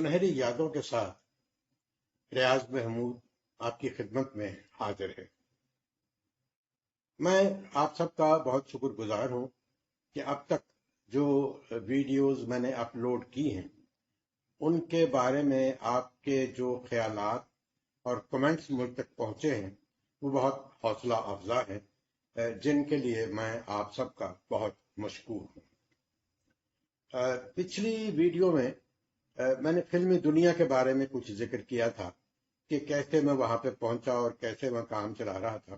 سنہری یادوں کے ساتھ ریاض محمود آپ کی خدمت میں حاضر ہے۔ میں آپ سب کا بہت شکر گزار ہوں کہ اب تک جو ویڈیوز میں نے اپلوڈ کی ہیں ان کے بارے میں آپ کے جو خیالات اور کمنٹس مجھ تک پہنچے ہیں وہ بہت حوصلہ افزا ہیں، جن کے لیے میں آپ سب کا بہت مشکور ہوں۔ پچھلی ویڈیو میں نے فلمی دنیا کے بارے میں کچھ ذکر کیا تھا کہ کیسے میں وہاں پہ پہنچا اور کیسے میں کام چلا رہا تھا۔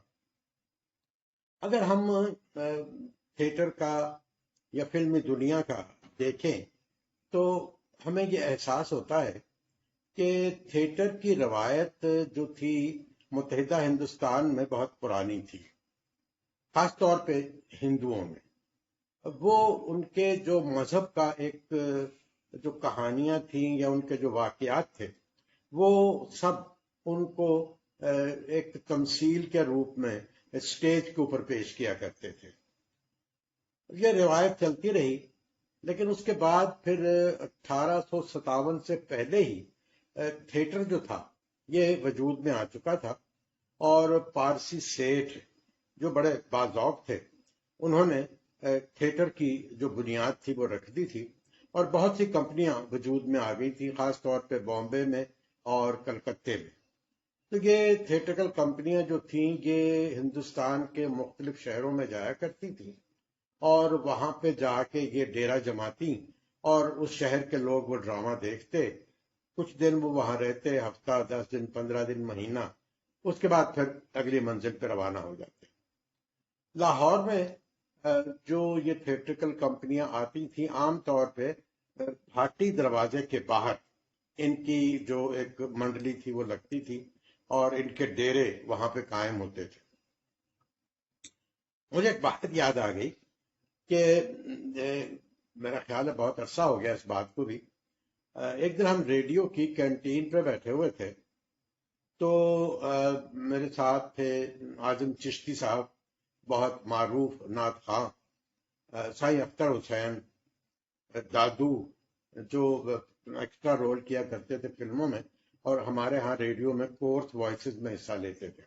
اگر ہم تھیٹر کا یا فلمی دنیا کا دیکھیں تو ہمیں یہ احساس ہوتا ہے کہ تھیٹر کی روایت جو تھی متحدہ ہندوستان میں بہت پرانی تھی، خاص طور پہ ہندوؤں میں۔ وہ ان کے جو مذہب کا ایک جو کہانیاں تھیں یا ان کے جو واقعات تھے وہ سب ان کو ایک تمثیل کے روپ میں اسٹیج کے اوپر پیش کیا کرتے تھے۔ یہ روایت چلتی رہی، لیکن اس کے بعد پھر 1857 سے پہلے ہی تھیٹر جو تھا یہ وجود میں آ چکا تھا، اور پارسی سیٹھ جو بڑے باذوق تھے انہوں نے تھیٹر کی جو بنیاد تھی وہ رکھ دی تھی، اور بہت سی کمپنیاں وجود میں آ گئی تھیں، خاص طور پہ بامبے میں اور کلکتے میں۔ تو یہ تھیٹرکل کمپنیاں جو تھیں یہ ہندوستان کے مختلف شہروں میں جایا کرتی تھیں، اور وہاں پہ جا کے یہ ڈیرا جماتی اور اس شہر کے لوگ وہ ڈرامہ دیکھتے، کچھ دن وہ وہاں رہتے، ہفتہ 10 دن 15 دن مہینہ، اس کے بعد پھر اگلی منزل پہ روانہ ہو جاتے۔ لاہور میں جو یہ تھیٹرکل کمپنیاں آتی تھیں عام طور پہ بھاٹی دروازے کے باہر ان کی جو ایک منڈلی تھی وہ لگتی تھی، اور ان کے ڈیرے وہاں پہ قائم ہوتے تھے۔ مجھے ایک بات یاد آ گئی کہ میرا خیال ہے بہت عرصہ ہو گیا اس بات کو بھی۔ ایک دن ہم ریڈیو کی کینٹین پہ بیٹھے ہوئے تھے، تو میرے ساتھ تھے اعظم چشتی صاحب، بہت معروف نعت خواں، سائیں اختر حسین، دادو جو ایکسٹرا رول کیا کرتے تھے فلموں میں، اور ہمارے ہاں ریڈیو میں کورس وائسز میں حصہ لیتے تھے۔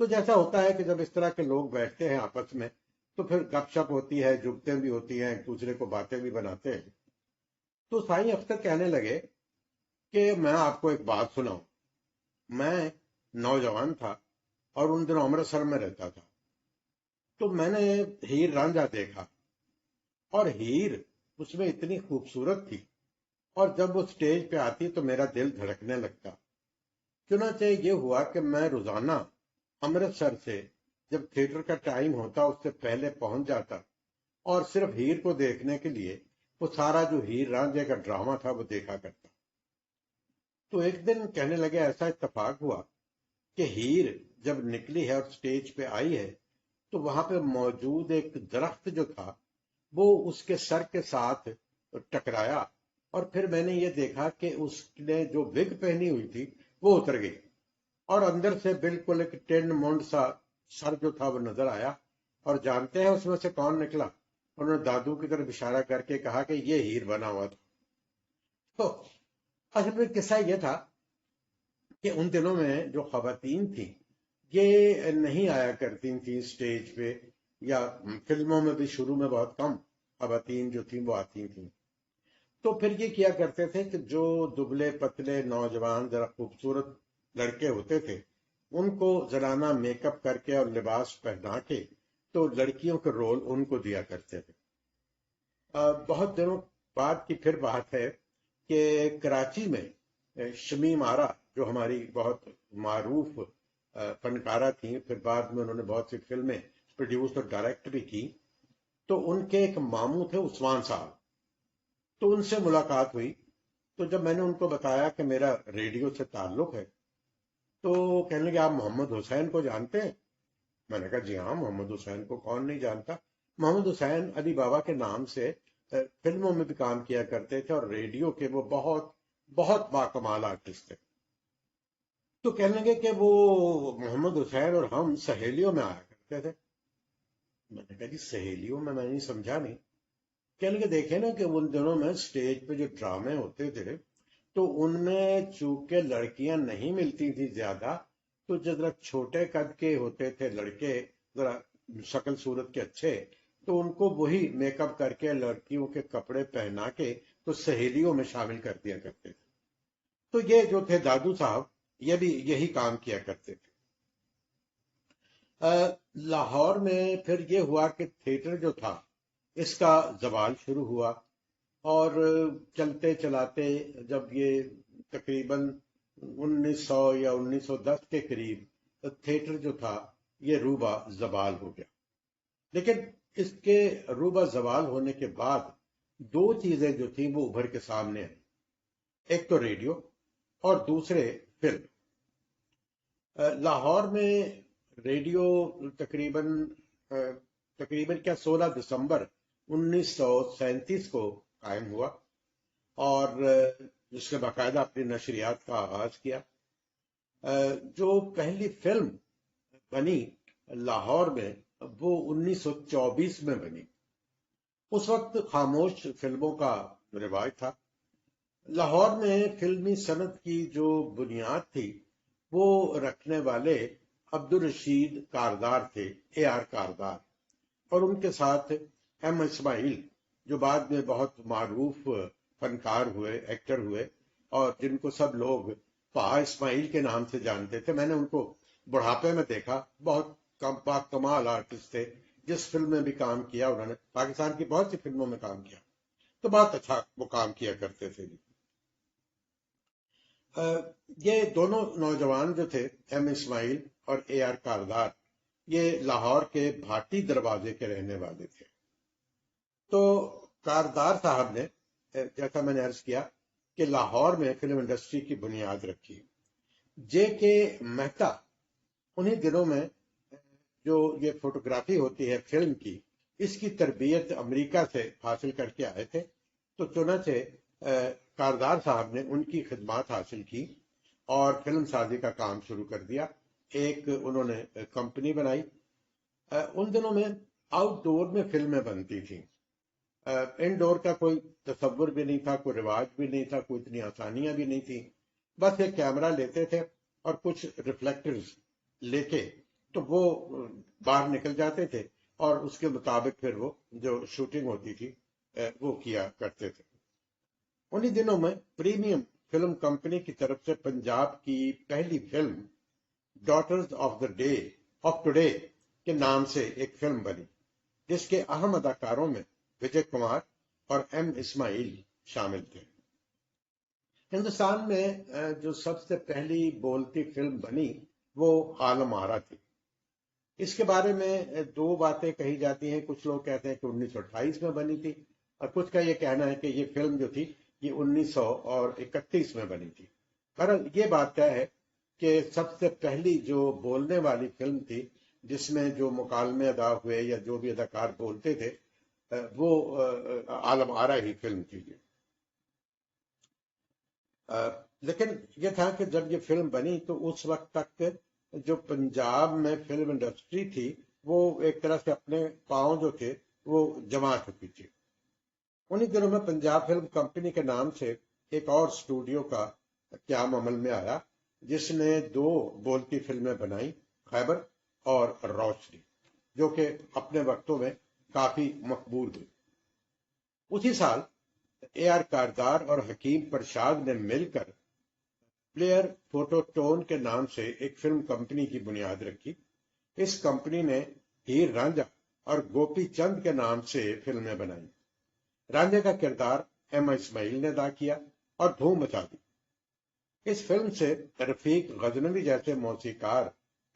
تو جیسا ہوتا ہے کہ جب اس طرح کے لوگ بیٹھتے ہیں آپس میں تو پھر گپ شپ ہوتی ہے، جگتیں بھی ہوتی ہیں، ایک دوسرے کو باتیں بھی بناتے ہیں۔ تو سائیں اختر کہنے لگے کہ میں آپ کو ایک بات سناؤں، میں نوجوان تھا اور ان دنوں امرتسر میں رہتا تھا، تو میں نے ہیر رانجھا دیکھا، اور ہیر اس میں اتنی خوبصورت تھی، اور جب وہ سٹیج پہ آتی تو میرا دل دھڑکنے لگتا۔ چنانچہ یہ ہوا کہ میں روزانہ امرتسر سے جب تھیٹر کا ٹائم ہوتا اس سے پہلے پہنچ جاتا، اور صرف ہیر کو دیکھنے کے لیے وہ سارا جو ہیر رانجھے کا ڈرامہ تھا وہ دیکھا کرتا۔ تو ایک دن کہنے لگے ایسا اتفاق ہوا کہ ہیر جب نکلی ہے اور سٹیج پہ آئی ہے تو وہاں پہ موجود ایک درخت جو تھا وہ اس کے سر کے ساتھ ٹکرایا، اور پھر میں نے یہ دیکھا کہ اس نے جو وگ پہنی ہوئی تھی وہ اتر گئی، اور اندر سے بالکل ایک ٹین مونڈ سا سر جو تھا وہ نظر آیا۔ اور جانتے ہیں اس میں سے کون نکلا؟ انہوں نے دادو کی طرف اشارہ کر کے کہا کہ یہ ہیر بنا ہوا تھا۔ تو اصل میں قصہ یہ تھا کہ ان دنوں میں جو خواتین تھیں یہ نہیں آیا کرتی تھیں سٹیج پہ، یا فلموں میں بھی شروع میں بہت کم خواتین جو تھیں وہ آتی تھیں۔ تو پھر یہ کیا کرتے تھے کہ جو دبلے پتلے نوجوان ذرا خوبصورت لڑکے ہوتے تھے ان کو زنانہ میک اپ کر کے اور لباس پہنا کے تو لڑکیوں کے رول ان کو دیا کرتے تھے۔ بہت دنوں بعد کی پھر بات ہے کہ کراچی میں شمیم آرا جو ہماری بہت معروف فنکارہ تھیں، پھر بعد میں انہوں نے بہت سی فلمیں پروڈیوس اور ڈائریکٹ بھی کی، تو ان کے ایک ماموں تھے عثمان صاحب، تو ان سے ملاقات ہوئی۔ تو جب میں نے ان کو بتایا کہ میرا ریڈیو سے تعلق ہے تو کہنے لگے آپ محمد حسین کو جانتے ہیں؟ میں نے کہا جی ہاں، محمد حسین کو کون نہیں جانتا۔ محمد حسین علی بابا کے نام سے فلموں میں بھی کام کیا کرتے تھے، اور ریڈیو کے وہ بہت بہت باکمال آرٹسٹ تھے۔ تو کہنے لگے کہ وہ محمد حسین اور ہم سہیلیوں میں آیا کرتے تھے۔ میں نے کہا جی سہیلیوں میں نہیں سمجھا نہیں۔ کہنے لگے دیکھیں نا کہ ان دنوں میں سٹیج پہ جو ڈرامے ہوتے تھے تو ان میں چونکہ لڑکیاں نہیں ملتی تھی زیادہ، تو جو ذرا چھوٹے قد کے ہوتے تھے لڑکے، ذرا شکل صورت کے اچھے، تو ان کو وہی میک اپ کر کے لڑکیوں کے کپڑے پہنا کے تو سہیلیوں میں شامل کر دیا کرتے تھے۔ تو یہ جو تھے دادو صاحب، یہ بھی یہی کام کیا کرتے تھے۔ لاہور میں پھر یہ ہوا کہ تھیٹر جو تھا اس کا زوال شروع ہوا، اور چلتے چلاتے جب یہ تقریباً 1900 یا 1910 کے قریب تھیٹر جو تھا یہ روبہ زوال ہو گیا۔ لیکن اس کے روبہ زوال ہونے کے بعد دو چیزیں جو تھیں وہ ابھر کے سامنے آئیں، ایک تو ریڈیو اور دوسرے فلم۔ لاہور میں ریڈیو تقریباً تقریباً کیا 16 دسمبر 1937 کو قائم ہوا، اور جس نے باقاعدہ اپنی نشریات کا آغاز کیا۔ جو پہلی فلم بنی لاہور میں وہ 1924 میں بنی۔ اس وقت خاموش فلموں کا رواج تھا۔ لاہور میں فلمی صنعت کی جو بنیاد تھی وہ رکھنے والے عبدالرشید کاردار تھے، اے آر کاردار، اور ان کے ساتھ ایم اسماعیل، جو بعد میں بہت معروف فنکار ہوئے، ایکٹر ہوئے، اور جن کو سب لوگ پا اسماعیل کے نام سے جانتے تھے۔ میں نے ان کو بڑھاپے میں دیکھا، بہت کمال آرٹسٹ تھے، جس فلم میں بھی کام کیا انہوں نے، پاکستان کی بہت سی فلموں میں کام کیا، تو بہت اچھا وہ کام کیا کرتے تھے۔ یہ دونوں نوجوان جو تھے، ایم اسماعیل اور اے آر کاردار، یہ لاہور کے بھاٹی دروازے کے رہنے والے تھے۔ تو کاردار صاحب نے، جیسا میں نے عرض کیا، کہ لاہور میں فلم انڈسٹری کی بنیاد رکھی۔ جے کے مہتا انہی دنوں میں جو یہ فوٹوگرافی ہوتی ہے فلم کی، اس کی تربیت امریکہ سے حاصل کر کے آئے تھے۔ تو چنانچہ کاردار صاحب نے ان کی خدمات حاصل کی اور فلم سازی کا کام شروع کر دیا۔ ایک انہوں نے کمپنی بنائی۔ ان دنوں میں آؤٹ ڈور میں فلمیں بنتی تھیں، انڈور کا کوئی تصور بھی نہیں تھا، کوئی رواج بھی نہیں تھا، کوئی اتنی آسانیاں بھی نہیں تھیں۔ بس ایک کیمرہ لیتے تھے اور کچھ ریفلیکٹرز لے کے تو وہ باہر نکل جاتے تھے، اور اس کے مطابق پھر وہ جو شوٹنگ ہوتی تھی وہ کیا کرتے تھے۔ انہی دنوں میں پریمیم فلم کمپنی کی طرف سے پنجاب کی پہلی film daughters of the day of today کے نام سے ایک فلم بنی، جس کے اہم اداکاروں میں وجے کمار اور ایم اسماعیل شامل تھے۔ ہندوستان میں جو سب سے پہلی بولتی فلم بنی وہ عالم آرا تھی۔ اس کے بارے میں دو باتیں کہی جاتی ہیں۔ کچھ لوگ کہتے ہیں کہ 1928 میں بنی تھی، اور کچھ کا یہ کہنا ہے کہ یہ فلم جو تھی یہ 1931 میں بنی تھی۔ بہرحال یہ بات طے ہے کہ سب سے پہلی جو بولنے والی فلم تھی، جس میں جو مکالمے ادا ہوئے یا جو بھی اداکار بولتے تھے، وہ عالم آرا ہی فلم تھی۔ لیکن یہ تھا کہ جب یہ فلم بنی تو اس وقت تک جو پنجاب میں فلم انڈسٹری تھی وہ ایک طرح سے اپنے پاؤں جو تھے وہ جما چکی تھی۔ انہی دنوں میں پنجاب فلم کمپنی کے نام سے ایک اور اسٹوڈیو کا قیام عمل میں آیا، جس نے دو بولتی فلمیں بنائی، خیبر اور روشنی، جو کہ اپنے وقتوں میں کافی مقبول ہوئی۔ اسی سال اے آر کاردار اور حکیم پرشاد نے مل کر پلیئر فوٹو ٹون کے نام سے ایک فلم کمپنی کی بنیاد رکھی۔ اس کمپنی نے ہیر رانجھا اور گوپی چند کے نام سے فلمیں بنائیں۔ رانجھا کا کردار ایم اسماعیل نے ادا کیا اور دھوم مچا دی۔ اس فلم سے رفیق غزنوی جیسے موسیقار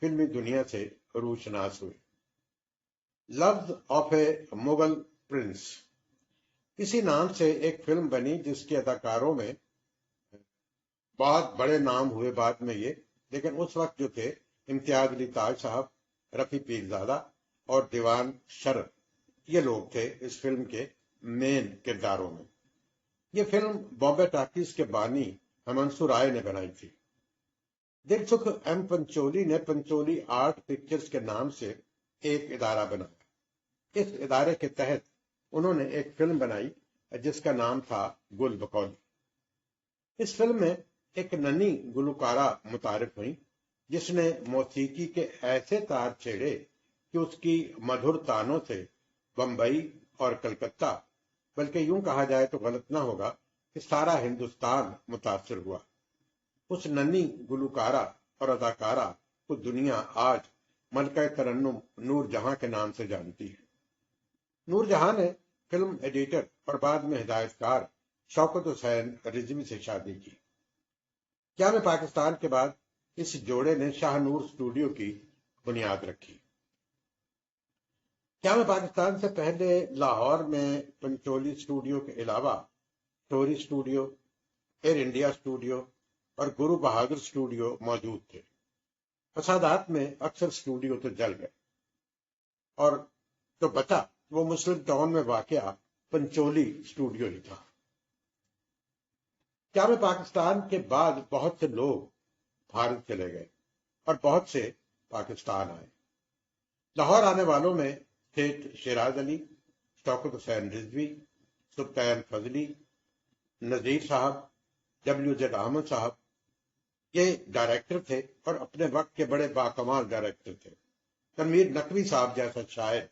فلمی دنیا سے روشناس ہوئے۔ لفظ آف اے مغل پرنس، اسی نام سے ایک فلم بنی جس کے اداکاروں میں بہت بڑے نام ہوئے بعد میں یہ، لیکن اس وقت جو تھے امتیاز علی تاج صاحب، رفیع پیرزادہ اور دیوان شرف، یہ لوگ تھے اس فلم کے مین کرداروں میں۔ یہ فلم بامبے ٹاکیز کے بانی ہمنسو رائے نے بنائی تھی۔ دل سکھ ایم پنچولی نے پنچولی آرٹ پکچرز کے نام سے ایک ادارہ بنایا۔ اس ادارے کے تحت انہوں نے ایک فلم بنائی جس کا نام تھا گل بکولی۔ اس فلم میں ایک ننھی گلوکارہ متعارف ہوئی جس نے موسیقی کے ایسے تار چھیڑے کہ اس کی مدھر تانوں سے بمبئی اور کلکتہ، بلکہ یوں کہا جائے تو غلط نہ ہوگا کہ سارا ہندوستان متاثر ہوا۔ اس ننھی گلوکارہ اور اداکارہ کو دنیا آج ملکہ ترنم نور جہاں کے نام سے جانتی ہے۔ نور جہاں نے فلم ایڈیٹر اور بعد میں ہدایت کار شوکت حسین رضوی سے شادی کی۔ کیا میں پاکستان کے بعد اس جوڑے نے شاہ نور اسٹوڈیو کی بنیاد رکھی۔ کیا میں پاکستان سے پہلے لاہور میں پنچولی اسٹوڈیو کے علاوہ ٹوری اسٹوڈیو، ایئر انڈیا اسٹوڈیو اور گرو بہادر اسٹوڈیو موجود تھے۔ فسادات میں اکثر اسٹوڈیو تو جل گئے اور جو بچا وہ مسلم ٹاؤن میں واقع پنچولی اسٹوڈیو ہی تھا۔ کیا میں پاکستان کے بعد بہت سے لوگ بھارت چلے گئے اور بہت سے پاکستان آئے۔ لاہور آنے والوں میں سیٹھ شیراز علی، شوکت حسین رضوی، سلطان فضلی، نذیر صاحب، WZ احمد صاحب، یہ ڈائریکٹر تھے اور اپنے وقت کے بڑے باکمال ڈائریکٹر تھے۔ تنویر نقوی صاحب جیسا شاعر،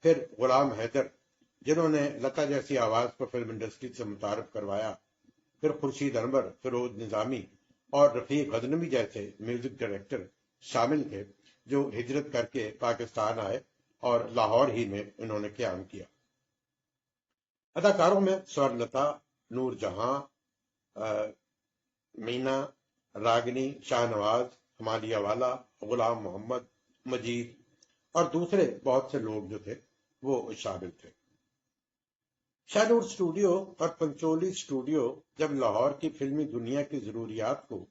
پھر غلام حیدر جنہوں نے لتا جیسی آواز کو فلم انڈسٹری سے متعارف کروایا، پھر خورشید انور، فیروز نظامی اور رفیق غزنوی جیسے میوزک ڈائریکٹر شامل تھے جو ہجرت کر کے پاکستان آئے اور لاہور ہی میں انہوں نے قیام کیا۔ اداکاروں میں سور لتا، نور جہاں، مینا، راگنی، شاہ نواز، ہمالیہ والا، غلام محمد، مجید اور دوسرے بہت سے لوگ جو تھے وہ شامل تھے۔ شاہ نور اسٹوڈیو اور پنچولی اسٹوڈیو جب لاہور کی فلمی دنیا کی ضروریات کو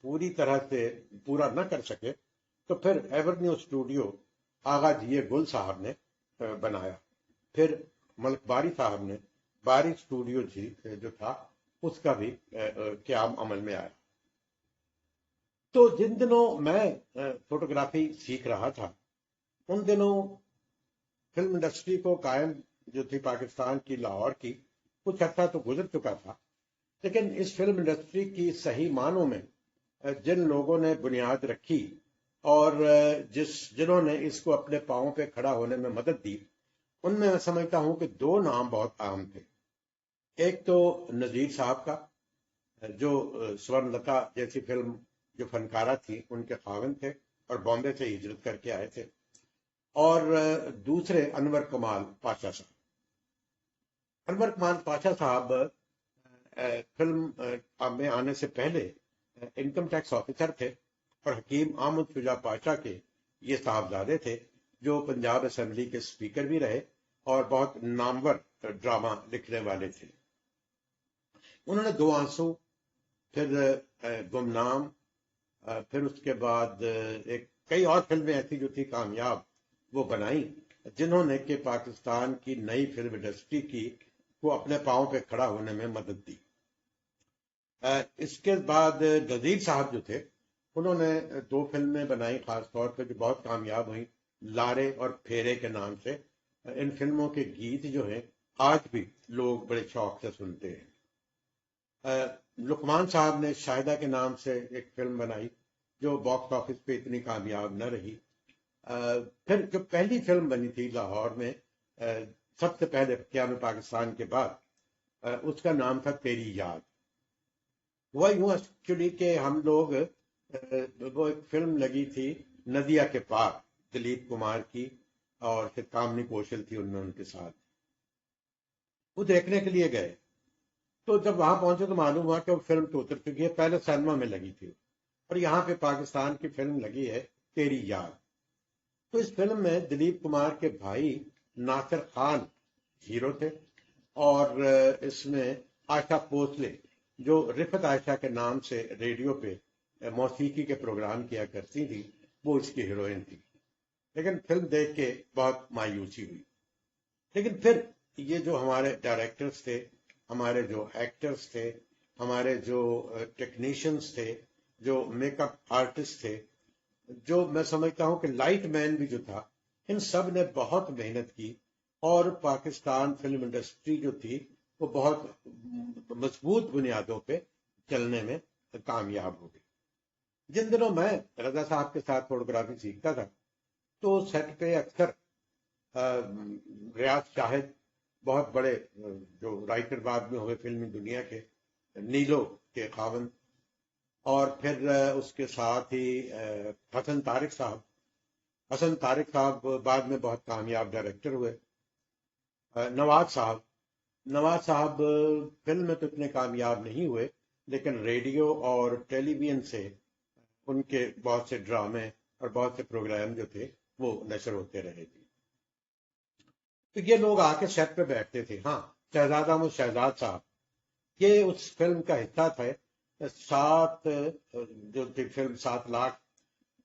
پوری طرح سے پورا نہ کر سکے تو پھر ایورنیو اسٹوڈیو آغا جیے گل صاحب نے بنایا، پھر ملک باری صاحب نے باری اسٹوڈیو جو تھا اس کا بھی قیام عمل میں آیا۔ تو جن دنوں میں فوٹوگرافی سیکھ رہا تھا ان دنوں فلم انڈسٹری کو قائم جو تھی پاکستان کی، لاہور کی، کچھ عرصہ تو گزر چکا تھا، لیکن اس فلم انڈسٹری کی صحیح معنوں میں جن لوگوں نے بنیاد رکھی اور جنہوں نے اس کو اپنے پاؤں پہ کھڑا ہونے میں مدد دی، ان میں سمجھتا ہوں کہ دو نام بہت اہم تھے۔ ایک تو نذیر صاحب کا جو سورن لتا جیسی فلم جو فنکارہ تھی ان کے خاوند تھے اور بامبے سے ہجرت کر کے آئے تھے، اور دوسرے انور کمال پاشا صاحب۔ انور کمال پاشا صاحب فلم میں آنے سے پہلے انکم ٹیکس آفیسر تھے اور حکیم احمد شجاع پاشا کے یہ صاحبزادے تھے جو پنجاب اسمبلی کے اسپیکر بھی رہے اور بہت نامور ڈرامہ لکھنے والے تھے۔ انہوں نے دو آنسو، پھر گمنام، پھر اس کے بعد کئی اور فلمیں ایسی جو تھی کامیاب وہ بنائی، جنہوں نے کہ پاکستان کی نئی فلم انڈسٹری کی کو اپنے پاؤں پہ کھڑا ہونے میں مدد دی۔ اس کے بعد نذیر صاحب جو تھے انہوں نے دو فلمیں بنائی خاص طور پہ جو بہت کامیاب ہوئیں، لارے اور پھیرے کے نام سے۔ ان فلموں کے گیت جو ہیں آج بھی لوگ بڑے شوق سے سنتے ہیں۔ لقمان صاحب نے شاہدہ کے نام سے ایک فلم بنائی جو باکس آفس پہ اتنی کامیاب نہ رہی۔ پھر جو پہلی فلم بنی تھی لاہور میں سب سے پہلے قیام پاکستان کے بعد، اس کا نام تھا تیری یاد۔ وہ یوں ایکچولی کہ ہم لوگ وہ ایک فلم لگی تھی ندیا کے پار، دلیپ کمار کی، اور پھر کامنی کوشل تھی ان کے ساتھ، وہ دیکھنے کے لیے گئے۔ تو جب وہاں پہنچے تو معلوم ہوا کہ وہ فلم تو اتر چکی ہے، پہلے سینما میں لگی تھی اور یہاں پہ پاکستان کی فلم لگی ہے تیری یاد۔ تو اس فلم میں دلیپ کمار کے بھائی ناصر خان ہیرو تھے اور اس میں آشا بھوسلے جو رفت عائشہ کے نام سے ریڈیو پہ موسیقی کے پروگرام کیا کرتی تھی وہ اس کی ہیروئن تھی۔ لیکن فلم دیکھ کے بہت مایوسی ہوئی۔ لیکن پھر یہ جو ہمارے ڈائریکٹرز تھے، ہمارے جو ایکٹرز تھے، ہمارے جو ٹیکنیشینز تھے، جو میک اپ آرٹسٹ تھے، جو میں سمجھتا ہوں کہ لائٹ مین بھی جو تھا، ان سب نے بہت محنت کی اور پاکستان فلم انڈسٹری جو تھی وہ بہت مضبوط بنیادوں پہ چلنے میں کامیاب ہو گئی۔ جن دنوں میں رضا صاحب کے ساتھ فوٹوگرافی سیکھتا تھا تو سیٹ پہ اکثر ریاض شاہد، بہت بڑے جو رائٹر بعد میں ہوئے فلمی دنیا کے، نیلو کے خاوند، اور پھر اس کے ساتھ ہی حسن طارق صاحب۔ حسن طارق صاحب بعد میں بہت کامیاب ڈائریکٹر ہوئے۔ نواز صاحب فلم میں تو اتنے کامیاب نہیں ہوئے، لیکن ریڈیو اور ٹیلی ویژن سے ان کے بہت سے ڈرامے اور بہت سے پروگرام جو تھے وہ نشر ہوتے رہے تھے۔ تو یہ لوگ آ کے سیٹ پہ بیٹھتے تھے۔ ہاں، شہزادہ و شہزاد صاحب یہ اس فلم کا حصہ تھے۔ سات جو تھی فلم 7 لاکھ،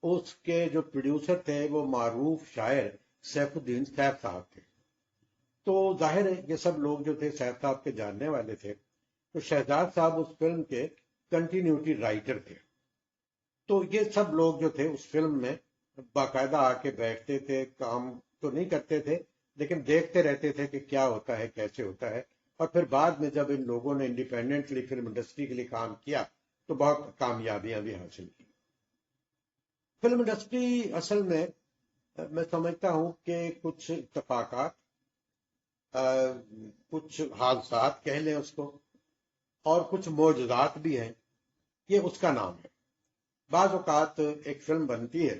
اس کے جو پروڈیوسر تھے وہ معروف شاعر سیف الدین سیف صاحب تھے۔ تو ظاہر ہے یہ سب لوگ جو تھے سیف صاحب کے جاننے والے تھے۔ تو شہزاد صاحب اس فلم کے کنٹینیوٹی رائٹر تھے۔ تو یہ سب لوگ جو تھے اس فلم میں باقاعدہ آ کے بیٹھتے تھے، کام تو نہیں کرتے تھے لیکن دیکھتے رہتے تھے کہ کیا ہوتا ہے، کیسے ہوتا ہے۔ اور پھر بعد میں جب ان لوگوں نے انڈیپینڈنٹلی فلم انڈسٹری کے لیے کام کیا تو بہت کامیابیاں بھی حاصل کی۔ فلم انڈسٹری اصل میں سمجھتا ہوں کہ کچھ اتفاقات، کچھ حادثات کہہ لیں اس کو، اور کچھ معجزات بھی ہیں، یہ اس کا نام ہے۔ بعض اوقات ایک فلم بنتی ہے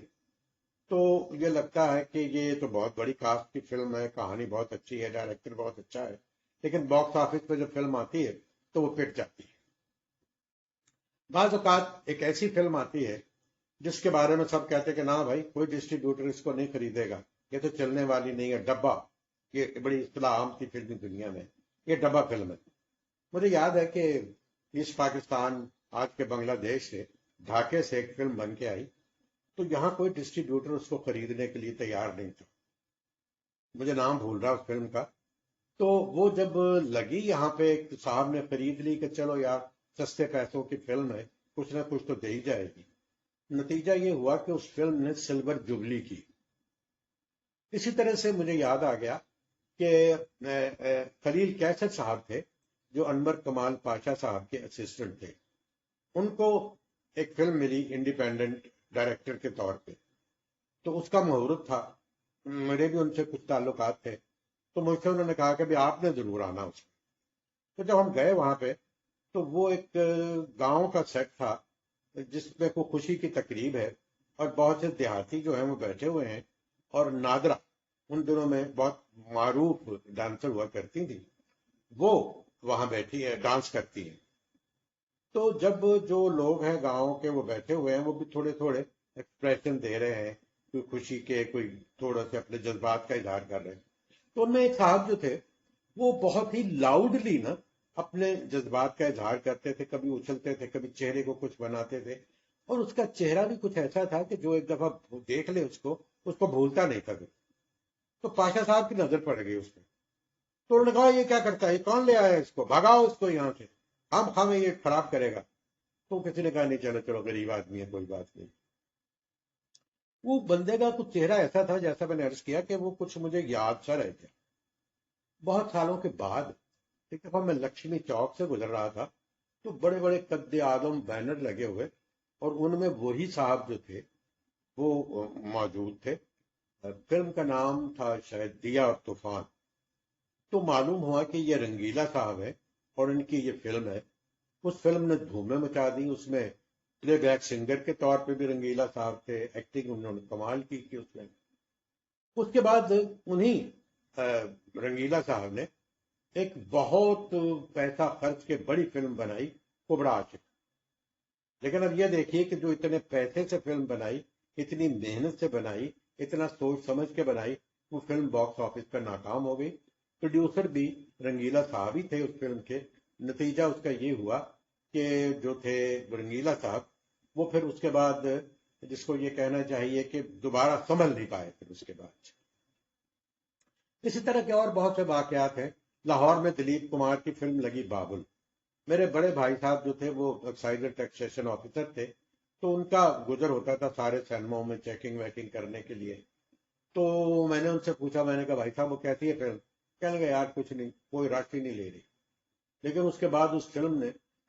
تو یہ لگتا ہے کہ یہ تو بہت بڑی کاسٹ کی فلم ہے، کہانی بہت اچھی ہے، ڈائریکٹر بہت اچھا ہے، لیکن باکس آفس پہ جب فلم آتی ہے تو وہ پٹ جاتی ہے۔ بعض اوقات ایک ایسی فلم آتی ہے جس کے بارے میں سب کہتے ہیں کہ نہ بھائی کوئی ڈسٹریبیوٹر اس کو نہیں خریدے گا، یہ تو چلنے والی نہیں ہے، ڈبہ، یہ بڑی اصطلاح عام تھی فلمی دنیا میں، یہ ڈبہ فلم ہے۔ مجھے یاد ہے کہ ایسٹ پاکستان، آج کے بنگلہ دیش سے، ڈھاکے سے ایک فلم بن کے آئی تو یہاں کوئی ڈسٹریبیوٹر اس کو خریدنے کے لیے تیار نہیں تھا، مجھے نام بھول رہا اس فلم کا۔ تو وہ جب لگی یہاں پہ ایک صاحب نے خرید لی کہ چلو یار سستے پیسوں کی فلم ہے، کچھ نہ کچھ تو دے ہی جائے گی۔ نتیجہ یہ ہوا کہ اس فلم نے سلور جبلی کی۔ اسی طرح سے مجھے یاد آ گیا کہ خلیل کیسر صاحب تھے جو انور کمال پاشا صاحب کے اسسٹنٹ تھے، ان کو ایک فلم ملی انڈیپینڈنٹ ڈائریکٹر کے طور پہ، تو اس کا مہورت تھا، میرے بھی ان سے کچھ تعلقات تھے، تو مجھ سے انہوں نے کہا کہ بھی آپ نے ضرور آنا اس میں۔ تو جب ہم گئے وہاں پہ تو وہ ایک گاؤں کا سیٹ تھا جس میں کوئی خوشی کی تقریب ہے، اور بہت سے دیہاتی جو ہیں وہ بیٹھے ہوئے ہیں، اور نادرا ان دنوں میں بہت معروف ڈانسر ہوا کرتی تھی، وہ وہاں بیٹھی ہے، ڈانس کرتی ہیں۔ تو جب جو لوگ ہیں گاؤں کے وہ بیٹھے ہوئے ہیں وہ بھی تھوڑے تھوڑے ایکسپریشن دے رہے ہیں، کوئی خوشی کے، کوئی تھوڑا سے اپنے جذبات کا اظہار کر رہے ہیں۔ تو ان میں ایک صاحب جو تھے وہ بہت ہی لاؤڈلی نا اپنے جذبات کا اظہار کرتے تھے، کبھی اچھلتے تھے، کبھی چہرے کو کچھ بناتے تھے، اور اس کا چہرہ بھی کچھ ایسا تھا کہ جو ایک دفعہ دیکھ لے اس کو بھولتا نہیں تھا۔ تو پاشا صاحب کی نظر پڑ گئی اس پہ، تو انہوں نے کہا یہ کیا کرتا ہے، یہ کون لے آیا اس کو، بھگاؤ اس کو یہاں سے، ہم ہمیں یہ خراب کرے گا۔ تو کسی نے کہا نہیں، چلو چلو غریب آدمی ہے، کوئی بات نہیں۔ وہ بندے کا کچھ چہرہ ایسا تھا، جیسا میں نے عرض کیا کہ وہ کچھ مجھے یاد سا رہ گیا۔ بہت سالوں کے بعد ایک دفعہ میں لکشمی چوک سے گزر رہا تھا تو بڑے بڑے قد اعظم بینر لگے ہوئے، اور ان میں وہی صاحب جو تھے وہ موجود تھے۔ فلم کا نام تھا شاید دیا اور طوفان۔ تو معلوم ہوا کہ یہ رنگیلا صاحب ہے اور ان کی یہ فلم ہے۔ اس فلم نے دھومیں مچا دی، اس میں پلے بیک سنگر کے طور پہ بھی رنگیلا صاحب تھے، ایکٹنگ انہوں نے کمال کی اس میں۔ اس کے بعد انہی رنگیلا صاحب نے ایک بہت پیسہ خرچ کے بڑی فلم بنائی، کبڑا عاشق۔ لیکن اب یہ دیکھیے کہ جو اتنے پیسے سے فلم بنائی، اتنی محنت سے بنائی، اتنا سوچ سمجھ کے بنائی، وہ فلم باکس آفس پر ناکام ہو گئی۔ پروڈیوسر بھی رنگیلا صاحب ہی تھے اس فلم کے۔ نتیجہ اس کا یہ ہوا کہ جو تھے رنگیلا صاحب وہ پھر اس کے بعد، جس کو یہ کہنا چاہیے کہ دوبارہ سنبھل نہیں پائے پھر اس کے بعد۔ اسی طرح کے اور بہت سے واقعات ہیں۔ لاہور میں دلیپ کمار کی فلم لگی بابل، میرے بڑے بھائی صاحب جو تھے وہ ایکسائز ٹیکسیشن آفیسر تھے، تو ان کا گزر ہوتا تھا سارے سینماؤں میں چیکنگ ویکنگ کرنے کے لیے۔ تو میں نے ان سے پوچھا، میں نے کہا بھائی صاحب وہ کیسی ہے فلم؟ کہنے لگے یار کچھ نہیں، کوئی رش ہی نہیں لے رہی۔ لیکن اس کے بعد اس فلم نے